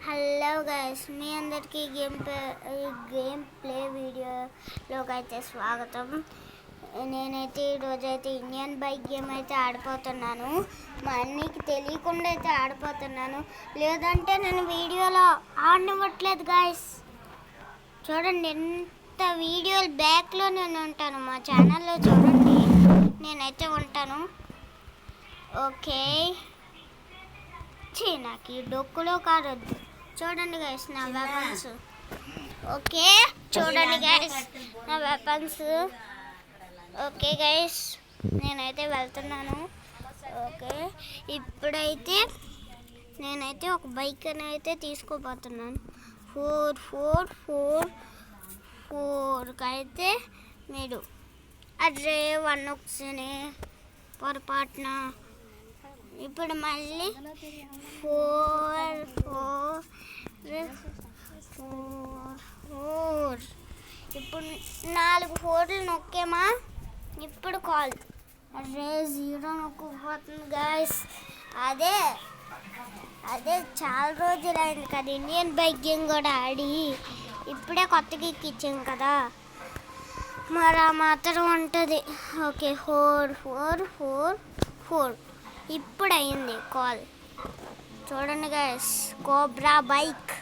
Hello guys, మీ అందరికీ game play వీడియోలోకి అయితే స్వాగతం. నేనైతే ఈరోజైతే ఇండియన్ బైక్ గేమ్ అయితే ఆడిపోతున్నాను. మా అన్నీకి తెలియకుండా అయితే ఆడిపోతున్నాను, లేదంటే నేను వీడియోలో ఆడనివ్వట్లేదు గైస్. చూడండి, ఎంత వీడియోలు బ్యాక్లో నేను ఉంటాను. మా ఛానల్లో చూడండి, నేనైతే ఉంటాను. ఓకే, నాకు ఈ డొక్కులో కారొద్దు. చూడండి గైస్, నా వెపన్స్. ఓకే, చూడండి గైస్, నా వెపన్స్. ఓకే గైస్, నేనైతే వెళ్తున్నాను. ఓకే, ఇప్పుడైతే నేనైతే ఒక బైక్ అయితే తీసుకోబోతున్నాను. 4 అయితే మీరు అదే 1 ఒకసారి పొరపాటున. ఇప్పుడు మళ్ళీ 4 ఇప్పుడు 4 4లు నొక్కేమా. ఇప్పుడు కాల్ అరే 0 నొక్కుపోతుంది గాయస్. అదే చాలా రోజులు అయింది కదా ఇండియన్ బైక్ గేమ్ కూడా ఆడి. ఇప్పుడే కొత్తగా ఎక్కించాం కదా, మరి ఆ మాత్రం ఉంటుంది. ఓకే, 4 ఇప్పుడు అయింది కాల్. చూడండి గైస్, కోబ్రా బైక్.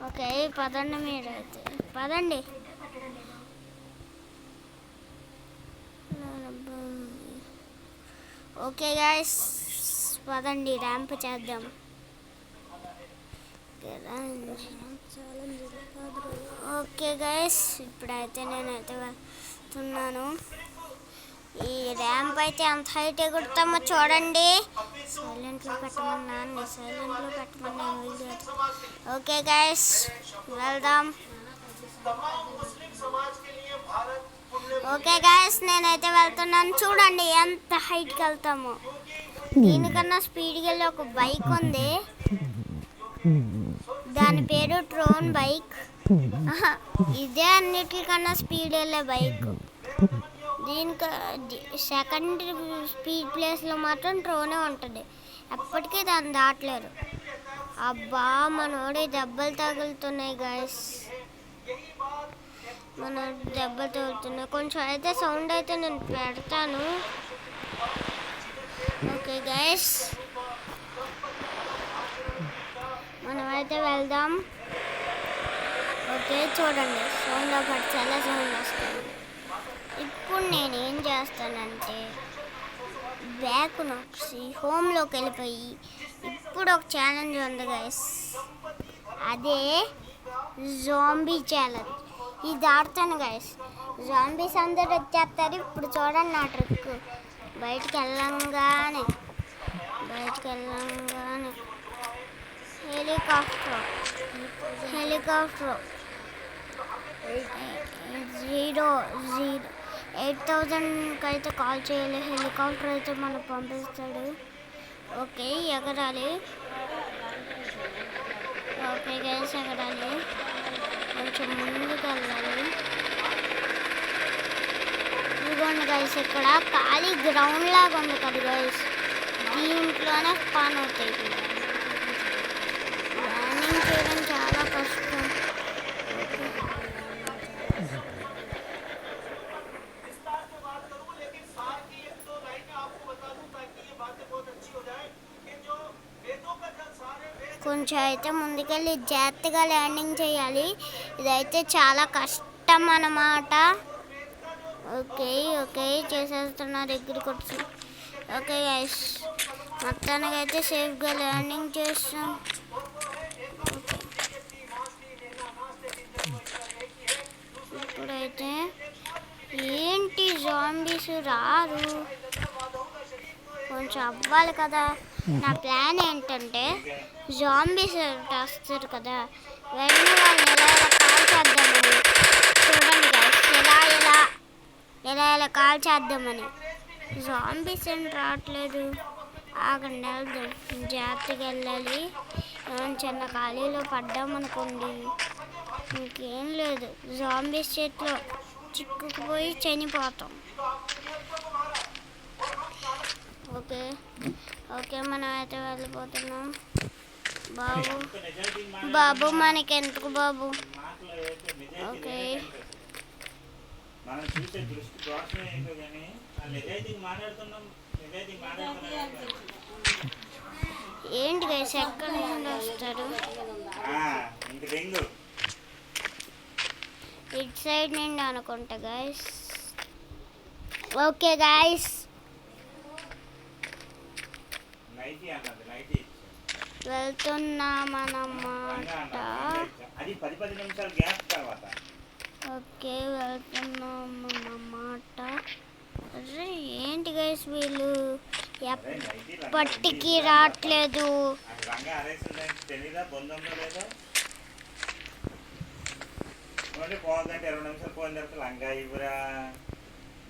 ఓకే, పదండి, మీరైతే పదండి. ఓకే గైస్, పదండి, ర్యాంప్ చేద్దాం. ఓకే గైస్, ఇప్పుడైతే నేనైతే వెళ్తున్నాను. ఈ ర్యాంప్ అయితే అంత హైట్ ఎగురుతామో చూడండి. సైలెంట్లో పెట్టమన్నాను, ఓకే గైస్, వెళ్దాం. ఓకే గైస్, నేనైతే వెళ్తున్నాను. చూడండి ఎంత హైట్కి వెళ్తామో. దీనికన్నా స్పీడ్కి వెళ్ళి ఒక బైక్ ఉంది, దాని పేరు ట్రోన్ బైక్. ఇదే అన్నిటికన్నా స్పీడ్ వెళ్ళే బైక్. దీనికి సెకండ్ స్పీడ్ ప్లేస్లో మాత్రం ట్రోనే ఉంటుంది. ఎప్పటికీ దాన్ని దాటలేరు. అబ్బా, మనోడి దెబ్బలు తగులుతున్నాయి గైస్, దెబ్బలు తగులుతున్నాయి. కొంచెం అయితే సౌండ్ అయితే నేను పెడతాను. ఓకే గైస్, మనమైతే వెళ్దాం. ఓకే, చూడండి సౌండ్ ఒకటి చాలా సౌండ్ వస్తుంది. ఇప్పుడు నేను ఏం చేస్తానంటే బ్యాక్ నొక్కి హోమ్లోకి వెళ్ళిపోయి, ఇప్పుడు ఒక ఛాలెంజ్ ఉంది గైస్, అదే జాంబీ ఛాలెంజ్. ఇది ఆడతాను గైస్. జాంబీస్ అందరూ వచ్చేస్తారు. ఇప్పుడు చూడండి నా ట్రిక్. బయటికి వెళ్ళంగానే హెలికాప్టర్ 8000కి అయితే కాల్ చేయాలి. హెలికాప్టర్ అయితే మనకు పంపిస్తాడు. ఓకే, ఎగరాలి. ఓకే గైస్, ఎగరాలి. కొంచెం ముందుకు వెళ్ళాలి. ఇదిగోండి గైస్, ఇక్కడ ఖాళీ గ్రౌండ్ లాగా ఉంది కదా గైస్, దీంట్లోనే పని అవుతాయి. ల్యాండింగ్ చేయడం చాలా కష్టం. కొంచెం అయితే ముందుకెళ్ళి జాగ్రత్తగా ల్యాండింగ్ చేయాలి. ఇదైతే చాలా కష్టం అన్నమాట. ఓకే చేసేస్తున్నా, దగ్గరికి వచ్చి. ఓకే గైస్, మొత్తానికి అయితే సేఫ్గా ల్యాండింగ్ చేస్తాం. ఇప్పుడైతే ఏంటి జాంబీస్ రారు, కొంచెం అవ్వాలి కదా. నా ప్లాన్ ఏంటంటే జాంబీస్ వస్తారు కదా, వెంటనే వాళ్ళని కాల్ చేద్దామని. చూడండి గైస్, ఎలా కాల్ చేద్దామని. జాంబీస్ ఏం రావట్లేదు. ఆగండి, వెళ్దాం, జాగ్రత్తగా వెళ్ళాలి. చిన్న ఖాళీలో పడ్డామనుకోండి, ఇంకేం లేదు, జాంబీస్ చేతిలో చిక్కుకుపోయి చనిపోతాం. ఓకే మనం అయితే వెళ్ళిపోతున్నాం. బాబు బాబు మనకి ఎందుకు బాబు? ఓకే మనం చూసే దృష్టి దోషం ఏంటో కానీ నిజాయితీకి మాట్లాడుతున్నాం. నిజాయితీకి మాట్లాడుతున్నాం ఏంటి గైస్ ఎక్కడి నుండి వస్తారు? ఇంక దెంగు ఇటు సైడ్ నుండి అనుకుంటా గైస్. ఓకే గైస్ నైటీ అన్నది నైటీ వెళ్తున్నామన్నమాట. అది 10 నిమిషాలు గ్యాప్ తర్వాత. ఓకే వెళ్తున్నామన్నమాట. అరే ఏంటి గైస్ వీళ్ళు ఎప్పటికీ రావట్లేదు. రంగా అరేసిందని తెలీదా? బొందంలో లేదో పోదంటే 20 నిమిషాలు పోయిన తర్వాత లంగా ఇవ్వరా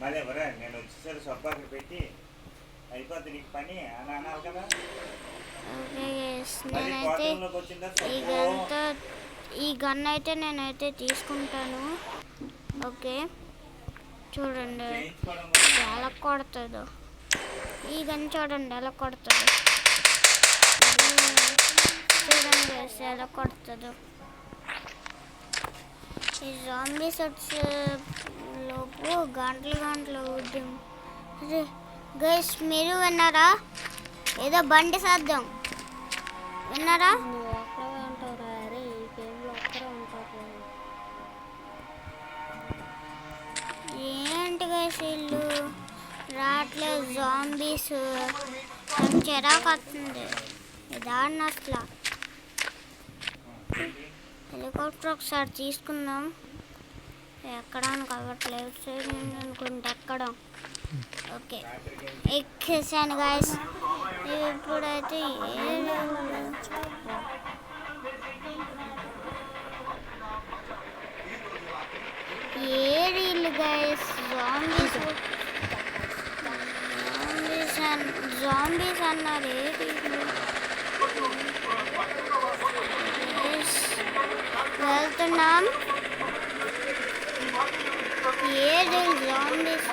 మళ్ళీ ఎవరా నేను వచ్చేసరి సబ్బు అక్కడ పెట్టి అయిపోద్ది నీకు పని అని అనాలి కదా. నేనైతే ఈ గన్ అయితే నేనైతే తీసుకుంటాను. ఓకే చూడండి ఎలా కొడుతుందో ఈ గన్, చూడండి ఎలా కొడుతుందో, చూడండి ఎలా కొడుతుందో. ఈ జాంబీ సెట్స్ లోపు గంటలు ఉద్యమం. అరే గైస్ మీరు విన్నారా? ఏదో బండి సాధ్యం విన్నారా? ఏంటి గైస్ వీళ్ళు రావట్లేదు జాంబీస్. నాకు చిరాకు వస్తుంది దాన్ని అసలు. హెలికాప్టర్ ఒకసారి తీసుకుందాం. ఎక్కడానికి అవ్వట్లేదు సైడ్ అనుకుంటే ఎక్కడం. ఓకే ఎక్కేసాను గాయస్. ఇప్పుడైతే ఏరీలు గాయస్ జాంబీస్ అన్నారు. ఏరీలు వెళ్తున్నాం. ఏది జాంబీస్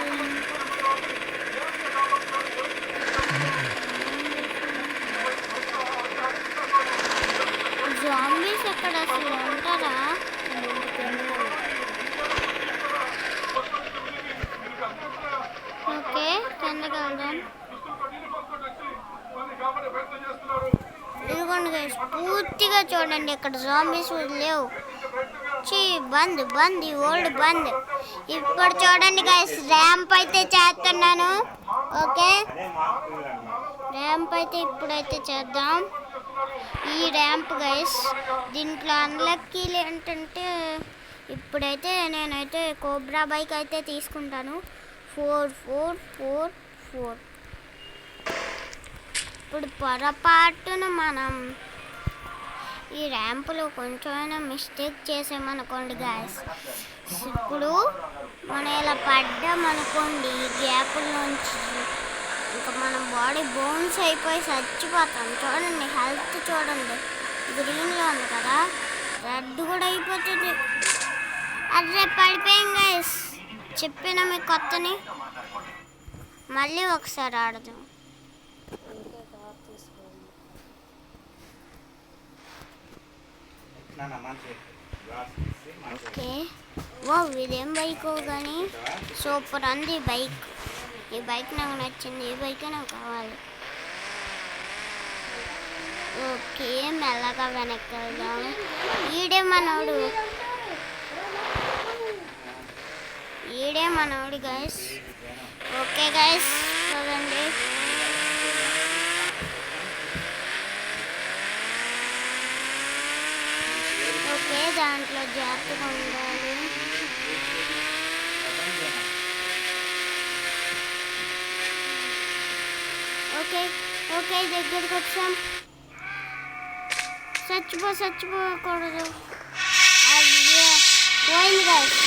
జాంబీస్ ఎక్కడ అసలు ఉంటారా? ఓకే కిందకి వెళ్దాం. ఇదిగోండి గైస్ పూర్తిగా చూడండి ఇక్కడ జాంబీస్ లేవు. బంద్ ఈ ఓల్డ్ బంద్. ఇప్పుడు చూడండి గైస్ ర్యాంప్ అయితే చేస్తున్నాను. ఓకే ర్యాంప్ అయితే ఇప్పుడైతే చేద్దాం. ఈ ర్యాంప్ గైస్ దీంట్లో అన్లక్కీలు ఏంటంటే ఇప్పుడైతే నేనైతే కోబ్రా బైక్ అయితే తీసుకుంటాను. 4 ఇప్పుడు పొరపాటున మనం ఈ ర్యాంపులో కొంచెమైనా మిస్టేక్ చేసామనుకోండి గాయస్, ఇప్పుడు మనం ఇలా పడ్డామనుకోండి ఈ గ్యాప్లోంచి ఇంకా మన బాడీ బోన్స్ అయిపోయి చచ్చిపోతాం. చూడండి హెల్త్ చూడండి గ్రీన్లో ఉంది కదా, రెడ్ కూడా అయిపోతుంది. అదే పడిపోయాం గైస్. చెప్పిన మీకు కొత్తని మళ్ళీ ఒకసారి ఆడదాం. ఓకే వా ఇదేం బైక్ కానీ సూపర్ అంది బైక్. ఈ బైక్ నాకు నచ్చింది. ఈ బైకే నాకు కావాలి. ఓకే మెల్లగా వెనక్కి వెళ్దాం. ఈడే మనోడు గైస్. ఓకే గైస్ చూడండి ఓకే దాంట్లో జాగ్రత్తగా ఉండాలి. ఓకే దగ్గరికి వచ్చాం. చచ్చిపోకూడదు. అయ్యే పోయింది గైస్.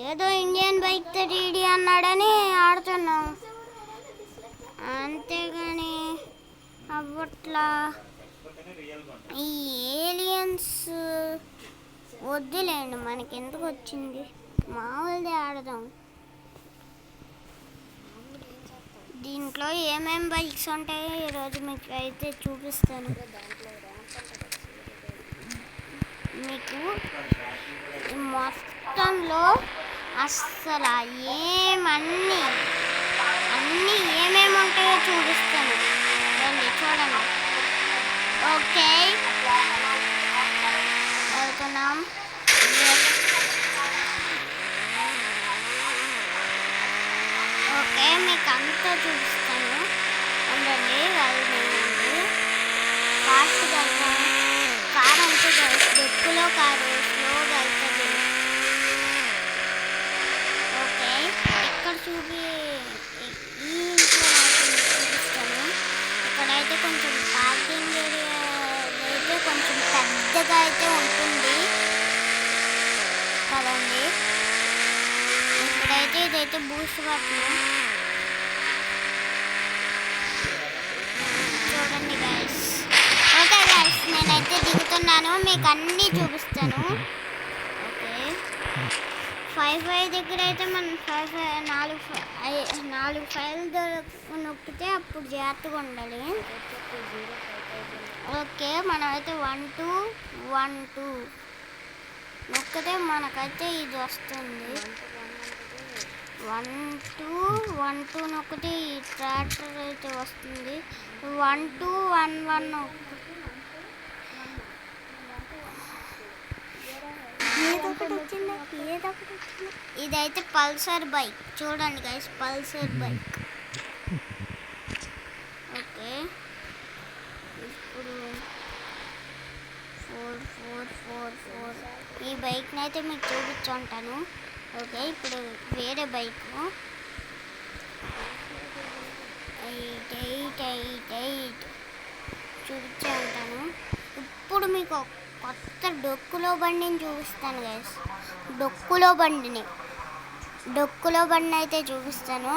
ఏదో ఇండియన్ బైక్ 3D అన్నాడని ఆడుతున్నాం అంతేగాని అవ్వట్లా. ఈ ఏలియన్స్ వద్దులేండి, మనకి ఎందుకు వచ్చింది, మామూలుదే ఆడదాం. దీంట్లో ఏమేమి బైక్స్ ఉంటాయో ఈరోజు మీకు అయితే చూపిస్తాను. మీకు ఈ మొత్తంలో అస్సలు అన్నీ ఏమేమి ఉంటాయో చూపిస్తాను. రండి చూడండి. ఓకే వెళ్తున్నాం. ఓకే మీకు అంతా చూపిస్తాను. ఉండండి వెళ్ళండి. ఫాస్ట్గా కార్ అంతా డెక్కులో కారు స్లోగా వెళ్తుంది. ఓకే ఇక్కడ ఈ ఇంట్లో చూపిస్తాను. ఇక్కడైతే కొంచెం పార్కింగ్ ఏరియా అయితే కొంచెం పెద్దగా అయితే ఉంటుంది కదండి. ఇక్కడైతే ఇదైతే బూస్ట్ బటన్ చూడండి గైస్. ఓకే గైస్ నేనైతే దిగుతున్నాను, మీకు అన్నీ చూపిస్తాను. ఓకే 5 దగ్గర అయితే మనం 4 ఫైల్ నొక్కితే అప్పుడు జాగ్రత్తగా ఉండాలి. ఓకే మనమైతే 1 2 నొక్కితే మనకైతే ఇది వస్తుంది. 1 2 నొక్కితే ఈ ట్రాక్టర్ అయితే వస్తుంది. 1 2 1 1 ఇదైతే పల్సర్ బైక్ చూడండి గైస్, పల్సర్ బైక్. ఓకే ఇప్పుడు 4 ఈ బైక్ని అయితే మీకు చూపించుంటాను. ఓకే ఇప్పుడు వేరే బైక్ 8 చూపించే ఉంటాను. ఇప్పుడు మీకు కొత్త డొక్కులో బండిని చూపిస్తాను గైస్. డొక్కులో బండి అయితే చూపిస్తాను.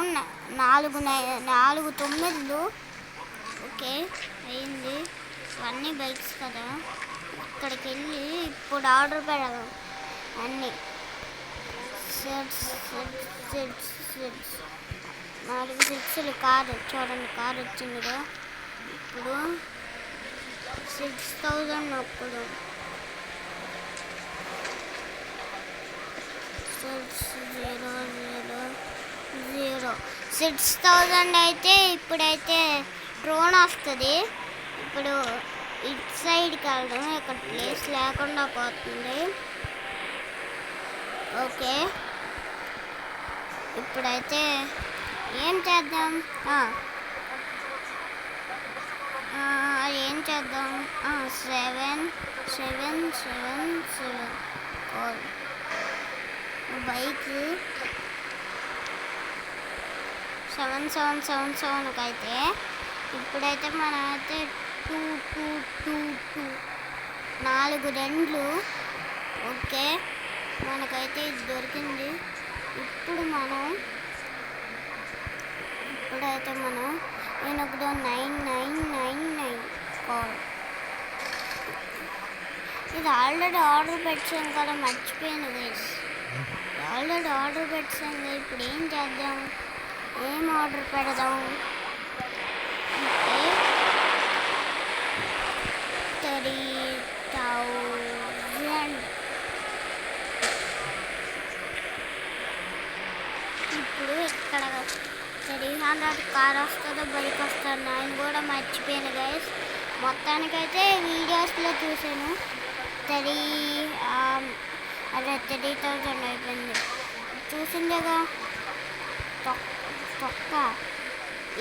4 9 ఓకే అయింది. ఇవన్నీ బైక్స్ కదా, ఇక్కడికి వెళ్ళి ఇప్పుడు ఆర్డర్ పెడదాం. అన్నీ సెట్స్ 4 సెట్స్లు కారు చూడండి, కారు వచ్చిందిగా. ఇప్పుడు 6000 నొక్కుదాం. 6000 అయితే ఇప్పుడైతే డ్రోన్ వస్తుంది. ఇప్పుడు ఇటు సైడ్కి వెళ్దాం, ఇక్కడ ప్లేస్ లేకుండా పోతుంది. ఓకే ఇప్పుడైతే ఏం చేద్దాం, ఏం చేద్దాం 7 బైక్ 7 అయితే ఇప్పుడైతే మనమైతే 2 4 రెండ్లు. ఓకే మనకైతే ఇది దొరికింది. ఇప్పుడైతే మనం నేను ఒకదో 9999 కాల్. ఇది ఆల్రెడీ ఆర్డర్ పెట్టాం కదా, మర్చిపోయాను గైస్. ఆల్రెడీ ఆర్డర్ పెట్టాం కదా, ఇప్పుడు ఏం చేద్దాం, ఏం ఆర్డర్ పెడదాం. 30,000 ఇప్పుడు ఇక్కడ 300 కార్ వస్తుందో బైక్ వస్తుందో ఆయన కూడా మర్చిపోయాను గైస్. మొత్తానికైతే వీడియోస్లో చూసాను 30,000 అయిపోయింది. చూసిందేగా తొక్క.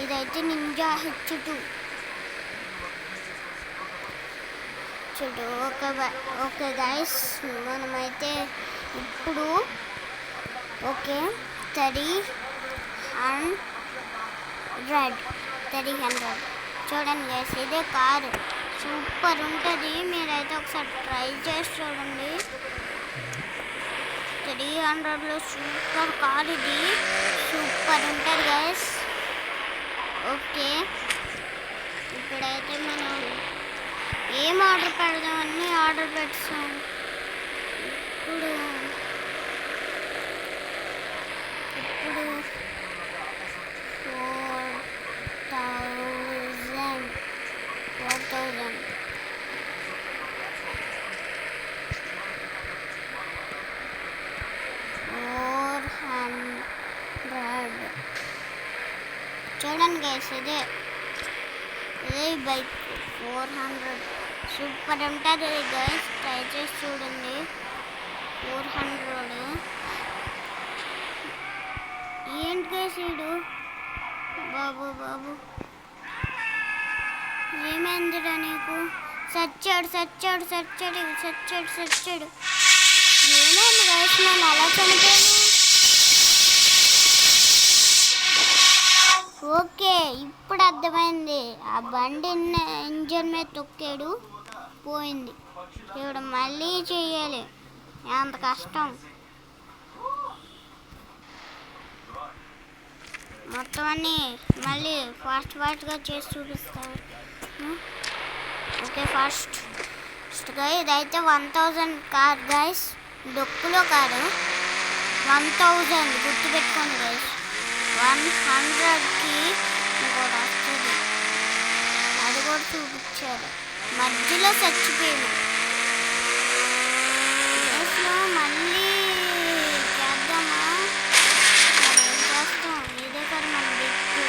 ఇదైతే నింజా H2 చూడు. ఓకే గైస్ మనమైతే ఇప్పుడు ఓకే 300 చూడండి గైస్, ఇదే కారు సూపర్ ఉంటుంది. మీరైతే ఒకసారి ట్రై చేసి చూడండి. 300లో సూపర్ కార్, ఇది సూపర్ ఉంటుంది గైస్. ఓకే ఇప్పుడైతే మనం ఏం ఆర్డర్ పెడదాం, అన్నీ ఆర్డర్ పెట్టాం. ఇప్పుడు 4 1000. 400. చూడండి గైస్, ఇదే బైక్ 400 సూపర్ ఉంటుంది గైస్, ట్రై చేసి చూడండి. 400 ఏంటి గైస్ వీడు? బాబు ఏమైందిరా నీకు? సచ్చాడు. ఏమైంది గైస్, నేను అలా చనిపోయాను. ఓకే, ఇప్పుడు అర్థమైంది. ఆ బండి ఇంజన్ మీద తొక్కాడు, పోయింది. ఇప్పుడు మళ్ళీ చెయ్యాలి, అంత కష్టం. మొత్తం అన్నీ మళ్ళీ ఫాస్ట్గా చేసి చూపిస్తాను. ఓకే, ఫస్ట్గా ఇదైతే 1000 కార్ గైస్, డొక్కులో కారు. 1000 గుర్తుపెట్టుకోండి గైస్. 100కి ఇంకోటి వస్తుంది, అది కూడా చూపించారు. మధ్యలో చచ్చిపోయింది. మళ్ళీ చేద్దామా? మరి ఏం చేస్తాం, ఇదే కదా మన దిక్కు.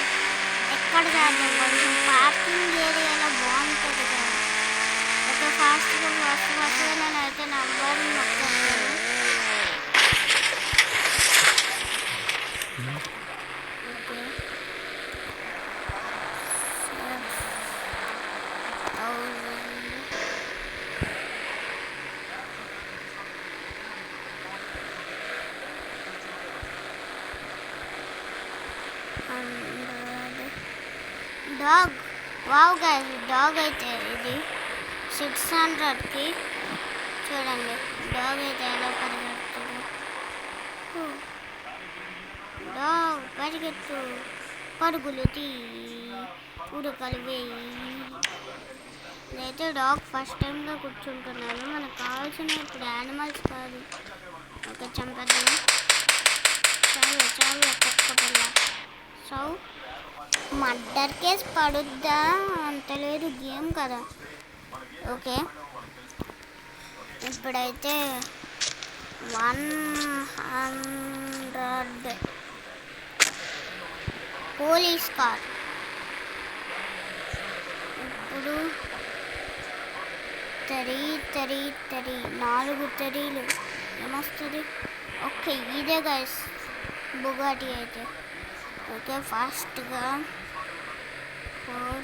ఎక్కడ చేద్దాం? కొంచెం పార్కింగ్ ఏరియాలో బాగుంటుంది కదా. ఓకే, ఫాస్ట్గా నేనైతే నంబర్ నొక్కాను. డాగ్, వావ్ గైస్, డాగ్ అయితే ఇది 600కి. చూడండి డాగ్ అయితే ఎలా పరిగెడుతుంది. డాగ్ పరిగెత్తు, పరుగులు తీ, ఉడకలు వేయి. నేనైతే డాగ్ ఫస్ట్ టైంగా కూర్చుంటున్నాను. మనకు కావాల్సిన ఇప్పుడు యానిమల్స్ కాదు. ఓకే, చంపేద్దాం. చాలు ఒక్కొక్క పిల్ల. సో మర్డర్ కేసు పడుద్దా అంత లేదు, గేమ్ కదా. ఓకే, ఇప్పుడైతే 100 పోలీస్ కార్. ఇప్పుడు 4 తరీలు ఏమొస్తుంది? ఓకే, ఇదే గైస్ బుగాటి అయితే. ఓకే, ఫాస్ట్గా 4.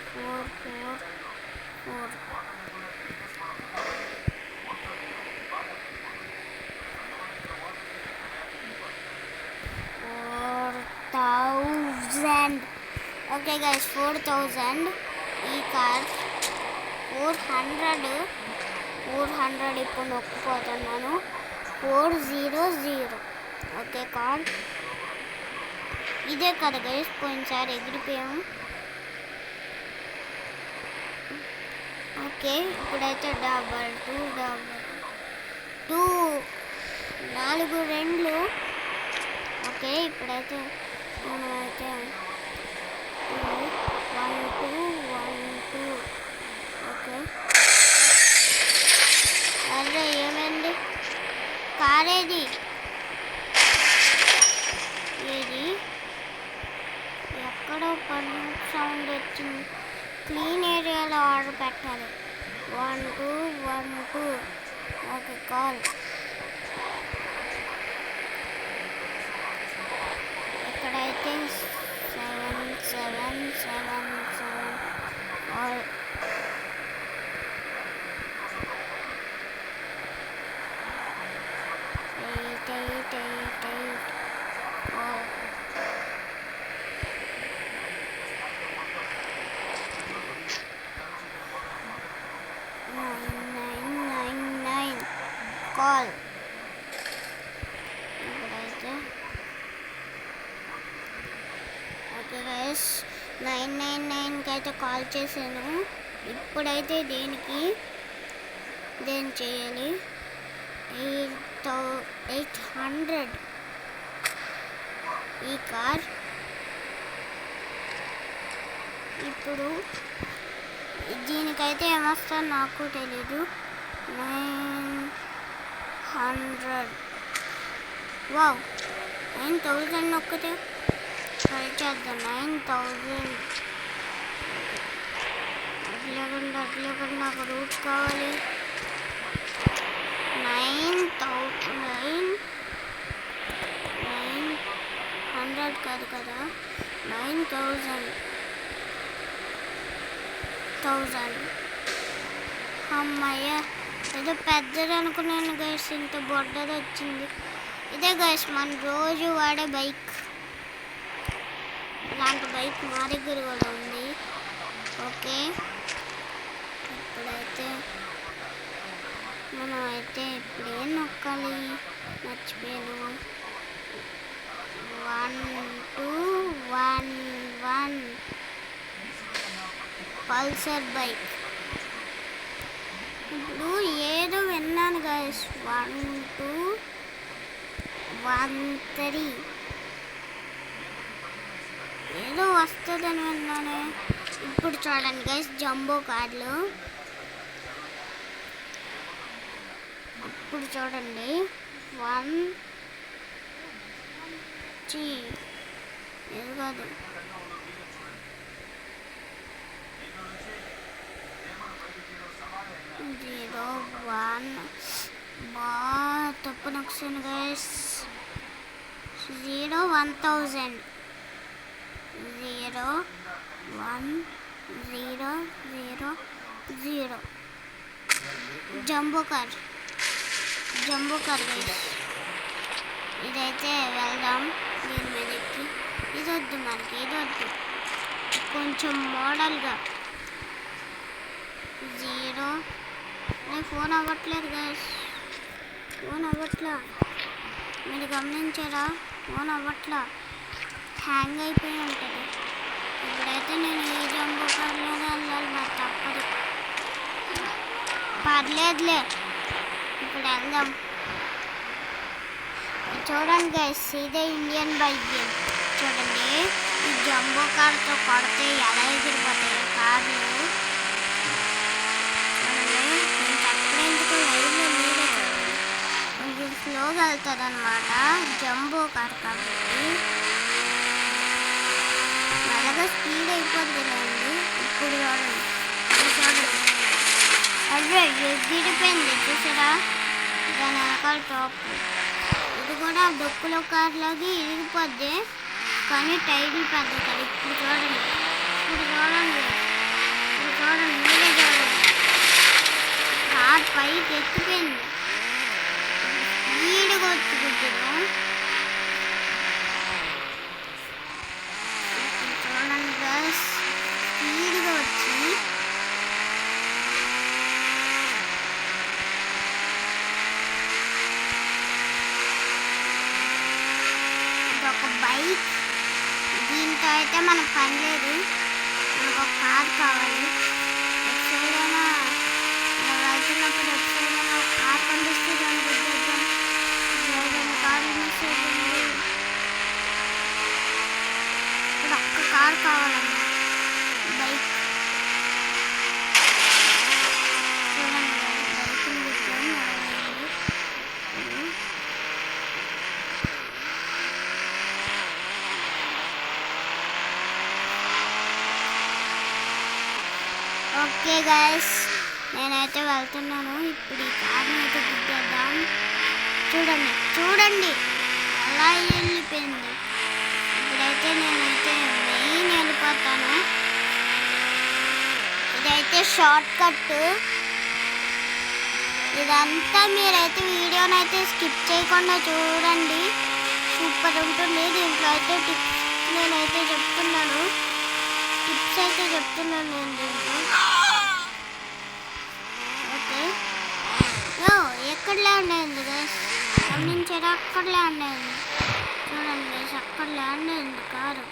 4000. Okay guys, 4000. ఈ కార్ 400 ఇప్పుడు నొక్కుపోతున్నాను. 400. ఓకే, కార్ ఇదే కదా గైస్, పోయినసారి ఎగిరిపోయాము. ఓకే, ఇప్పుడైతే 2 4 2. ఓకే, ఇప్పుడైతే మనమైతే 1 2. ఓకే, అరే ఏమైంది? కార్ ఏది ఎక్కడో పన్ను సౌండ్ వచ్చింది. క్లీన్ ఏరియాలో ఆర్డర్ పెట్టాలి. 1 2. Okay, call. ఇక్కడైతే 7 ఆల్. కాల్. ఇప్పుడైతే ఓకే గైస్, 999కి అయితే కాల్ చేశాను. ఇప్పుడైతే దేని చేయాలి? 800 ఈ కార్. ఇప్పుడు దీనికైతే ఏమొస్తుందో నాకు తెలీదు. 900. వావ్, 9000 నొక్కితే ట్రై చేద్దాం. 9000. అట్లేకుండా నాకు రూట్ కావాలి. 900 కాదు కదా, 9000. అమ్మయ్య, ఏదో పెద్దది అనుకున్నాను గైస్, ఇంత బొడ్డది వచ్చింది. ఇదే గైస్ మన రోజు వాడే బైక్. ఇలాంటి బైక్ మా దగ్గర కూడా ఉంది. ఓకే, ఇప్పుడైతే మనం ఇప్పుడు ఏం నొక్కాలి, మర్చిపోయాను. 1211 పల్సర్ బైక్. ఇప్పుడు ఏదో విన్నాను గైస్, 1213 ఏదో వస్తుందని విన్నాను. ఇప్పుడు చూడండి గైస్, జంబో కార్లు. ఇప్పుడు చూడండి, 1 ఏది కాదు, 01 తప్పు నొక్కాను గైస్. 1000. 0100 jumbo car guys. ఇదైతే వెళ్దాం దీని మీద ఎక్కి. ఇది వద్దు మనకి, ఇది వద్దు, కొంచెం మోడల్గా. 0 ఫోన్ అవ్వట్లేదు గైస్, ఫోన్ అవ్వట్లా. మీరు గమనించారా? ఫోన్ అవ్వట్లా, హ్యాంగ్ అయిపోయి ఉంటుంది. ఇప్పుడైతే నేను ఈ జంబో కార్లోనే వెళ్ళాలి, మరి తప్పదు. పర్లేదులే, ఇప్పుడు వెళ్దాం. చూడండి గైస్, ఇదే ఇండియన్ బైక్ గేమ్. చూడండి, ఈ జంబో కార్తో కొడితే ఎలా ఎగిరిపోతాయి కార్లు. చూడండి, నేను చెప్పలేందుకు లైవ్లో మీరే చూడండి. కొంచెం స్లోగా వెళ్తుంది అన్నమాట, జంబో కార్ కాబట్టి. అలాగే స్పీడ్ అయిపోతుందండి. ఇప్పుడు చూడండి, అదే ఎగిరిపోయింది చూసారా, దాని వెనకాల టాప్. ఇది కూడా డొక్కులో కార్లాగే ఇరిగిపోద్ది, కానీ టైర్లు పెద్ద కదా. ఇప్పుడు చూడండి, మీరే చూడండి, కార్ పైకి ఎక్కిపోయింది. స్పీడ్గా వచ్చి గుడ్డను చూడండి గైస్, స్పీడ్గా వచ్చి ఒక బైక్. దీంతో అయితే మనకు పని లేదు, మనకు ఒక కార్ కావాలి. ఎటు సైడ్ అయినా వెళ్తున్నప్పుడు ఎటు సైడ్ అయినా ఒక కార్ కనిపిస్తే దాన్ని గుద్దేద్దాం. కారు మిస్ అయిపోయింది. ఇక్కడ ఒక్క కార్ కావాలన్నా, బైక్. చూడండి బైక్ని గుద్దాం. ఓకే గైస్, నేనైతే వెళ్తున్నాను. ఇప్పుడు ఈ కార్ని అయితే గుద్దేద్దాం. చూడండి అలా వెళ్ళిపోయింది. ఇప్పుడైతే నేనైతే మెయిన్ వెళ్ళిపోతాను. ఇదైతే షార్ట్ కట్. ఇదంతా మీరైతే వీడియోనైతే స్కిప్ చేయకుండా చూడండి, సూపర్ ఉంటుంది. దీంట్లో అయితే టిప్స్ నేనైతే చెప్తున్నాను, టిప్స్ అయితే చెప్తున్నాను నేను దీంట్లో. ఓకే, ఎక్కడ ల్యాండ్ అయింది గైస్, గమనించారా? అక్కడ ల్యాండ్ అయింది. చూడండి గైస్, అక్కడ ల్యాండ్ అయింది కారు.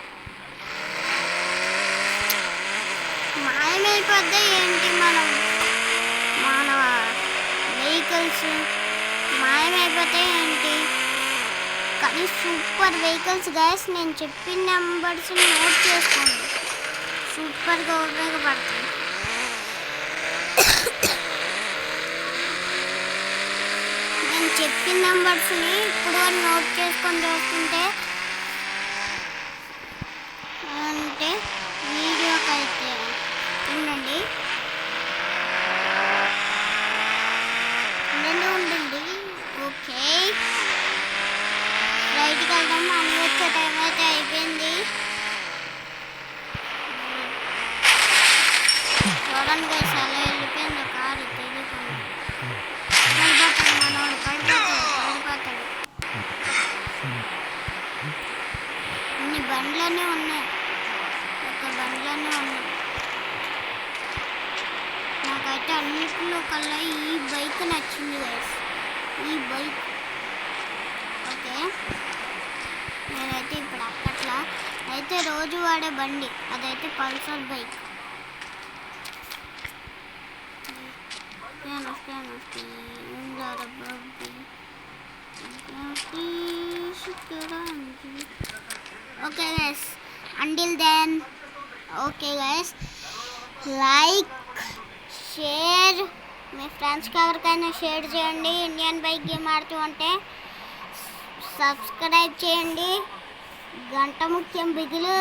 మాయమైపోద్దా ఏంటి మన వెహికల్స్? మాయమైపోతాయి ఏంటి? కానీ సూపర్ వెహికల్స్ గైస్. నేను చెప్పిన నెంబర్స్ నోట్ చేసుకోండి, సూపర్గా ఉపయోగపడుతుంది. నేను చెప్పిన నెంబర్స్ని ఇప్పుడు నోట్ చేసుకొని చూస్తుంటే అంటే వీడియోకి అయితే ఉండండి ఉండండి. ఓకే, రైట్కి వెళ్దాం. అని వచ్చే టైం అయితే అయిపోయింది. చూడండి గైస్, అలా వెళ్ళిపోయింది కారు తెలియకుండా. పడిపోతాడు మనోడు, పడిపోతాడు. ఇన్ని బండ్లన్నీ ఉన్నాయి, ఒక బండ్లన్నీ ఉన్నాయి. నాకైతే అన్నింటిలో కల్లా ఈ బైక్ నచ్చింది గైస్, ఈ బైక్. ఓకే, నేనైతే ఇప్పుడు అప్పట్లో అయితే రోజు వాడే బండి అదైతే Pulsar bike. Okay guys, until then okay guys, like share మీ ఫ్రెండ్స్కి ఎవరికైనా షేర్ చేయండి. ఇండియన్ బైక్ గేమ్ ఆడుతూ ఉంటే సబ్స్క్రైబ్ చేయండి. గంట ముఖ్యం బిగులు.